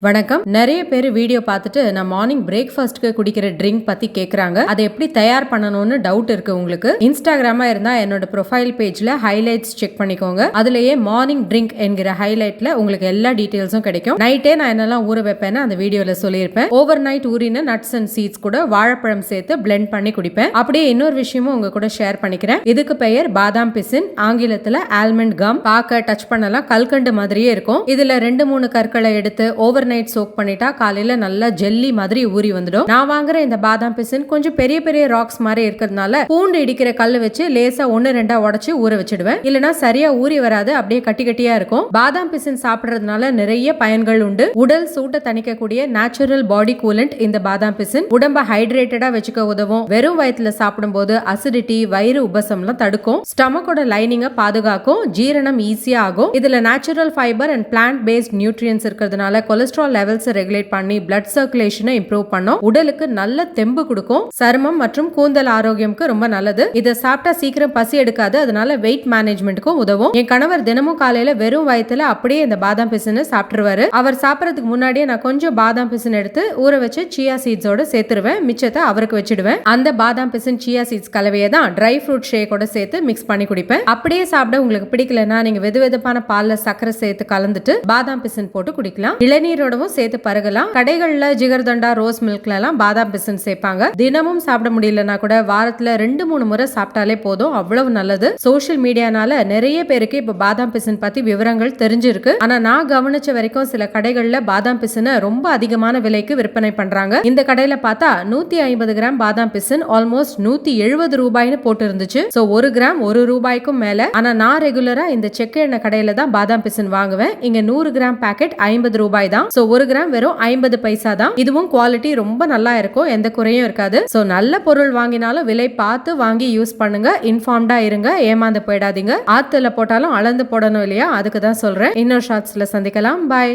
வணக்கம். நிறைய பேர் வீடியோ பார்த்துட்டு நான் மார்னிங் பிரேக்ஃபாஸ்ட்க்கு குடிக்கிற ட்ரிங்க் பத்தி கேக்குறாங்க. அதை எப்படி தயார் பண்ணணும்னு டவுட் இருக்கு உங்களுக்கு. இன்ஸ்டாகிராமா இருந்தா என்னோட ப்ரொஃபைல் பேஜ்ல ஹைலைட்ஸ் செக் பண்ணிக்கோங்க. அதுலயே மார்னிங் ட்ரிங்க் என்கிற ஹைலைட்ல உங்களுக்கு எல்லா டீடைல்ஸும் கிடைக்கும். நைட்டே நான் என்னெல்லாம் ஊற வைப்பேன்னு அந்த வீடியோல சொல்லியிருப்பேன். ஓவர் நைட் ஊறின நட்ஸ் அண்ட் சீட்ஸ் கூட வாழைப்பழம் சேர்த்து பிளெண்ட் பண்ணி குடிப்பேன். அப்படியே இன்னொரு விஷயமும் உங்க கூட ஷேர் பண்ணிக்கிறேன். இதுக்கு பெயர் பாதாம் பிசின், ஆங்கிலத்துல ஆல்மண்ட் கம். பார்க்க டச் பண்ணலாம் கல்கண்டு மாதிரியே இருக்கும். இதுல 2-3 கற்களை எடுத்து ஓவர் நைட் சோக் பண்ணிட்டா காலையில நல்லா ஜெல்லி மாதிரி ஊறி வந்துடும். நான் வாங்குற இந்த பாதாம் பிசின் கொஞ்சம் பெரிய பெரிய ராக்ஸ் மாதிரி இருக்கிறதுனால பூண்டு இடிக்கிற கல்லு வச்சு லேசா 1-2 உடைச்சு ஊற வச்சிடுவேன். இல்லனா சரியா ஊறி வராது, அப்படியே கட்டி கட்டியா இருக்கும். பாதாம் பிசின் சாப்பிடுறதுனால நிறைய பயன்கள் உண்டு. உடல் சூட்டை தணிக்கக்கூடிய நேச்சுரல் பாடி கூலண்ட் இந்த பாதாம் பிசின். உடம்ப ஹைட்ரேட்டடா வச்சுக்க உதவும். வெறும் வயிற்றுல சாப்பிடும் போது அசிடிட்டி, வயிறு உபசம்லாம் தடுக்கும். ஸ்டமக்கோட லைனிங்கை பாதுகாக்கும். ஜீரணம் ஈஸியா ஆகும். இதுல natural fibre and plant based nutrients இருக்கிறதுனால கொலஸ்ட்ரால் லெவல்ஸ் ரெகுலேட் பண்ணி பிளட் சர்க்குலேஷனை இம்ப்ரூவ் பண்ணும். உடலுக்கு நல்ல தெம்பு கொடுக்கும். சருமம் மற்றும் கூந்தல் ஆரோக்கியம்க்கு ரொம்ப நல்லது. இதை சாப்பிட்டா சீக்கிரம் பசி எடுக்காது, அதனால வெயிட் மேனேஜ்மெண்ட்டுக்கும் உதவும். என் கணவர் தினமும் காலையில வெறும் வயிற்றுல அப்படியே இந்த பாதாம் பிசின் சாப்பிட்டுருவாரு. அவர் சாப்பிடறதுக்கு முன்னாடியே நான் கொஞ்சம் பாதாம் பிசின் எடுத்து ஊற வச்சு சியா சீட்ஸோட சேர்த்துருவேன். மிச்சத்தை அவருக்கு வச்சிடுவேன். அந்த பாதாம் பிசின் சியா சீட்ஸ் கலவையை தான் ட்ரை ஃப்ரூட் ஷேக்கோட சேர்த்து மிக்ஸ் பண்ணி குடிப்பேன். அப்படியே சாப்பிட உங்களுக்கு பிடிக்கலன்னா நீங்க வெதுவெதுப்பான பால்ல சக்கரை சேர்த்து கலந்துட்டு பாதாம் பிசின் போட்டு குடிக்கலாம். இளநீரோடவும் சேர்த்து பருகலாம். கடைகள்ல ஜிகர்தண்டா, ரோஸ் மில்க்ல எல்லாம் பாதாம் பிசின் சேர்ப்பாங்க. தினமும் சாப்பிட முடியலன்னா கூட வாரத்துல 2-3 முறை சாப்பிட்டாலே போதும், அவ்வளவு நல்லது. சோஷியல் மீடியானால நிறைய பேருக்கு இப்ப பாதாம் பிசின் பத்தி விவரங்கள் தெரிஞ்சிருக்கு. ஆனா நான் கவனிச்ச வரைக்கும் சில கடைகள்ல பாதாம் பிசினை ரொம்ப அதிகமான விலைக்கு விற்பனை பண்றாங்க. இந்த கடையில பார்த்தா 150 கிராம் பாதாம் பிசின் ஆல்மோஸ்ட் 170 ரூபாய்னு போட்டு இருந்துச்சு. சோ 1 கிராம் 1 ரூபாய்க்கும் மேல. ஆனா நான் ரெகுலரா இந்த செக்கு எண்ணெய் கடையில தான் பாதாம் பிசின் வாங்குவேன். இங்க 100 கிராம் பாக்கெட் 50 ரூபாய் தான். சோ 1 கிராம் வெறும் 50 பைசா தான். இதுவும் குவாலிட்டி ரொம்ப நல்லா இருக்கும், எந்த குறையும் இருக்காது. சோ நல்ல பொருள் வாங்கினாலும் விலை பார்த்து வாங்கி யூஸ் பண்ணுங்க. இன்ஃபார்ம்டா இருங்க, ஏமாந்து போயிடாதீங்க. ஆத்துல போட்டாலும் அளந்து போடணும் இல்லையா, அதுக்கு தான் சொல்றேன். இன்னொரு ஷார்ட்ஸ்ல சந்திக்கலாம். பாய்.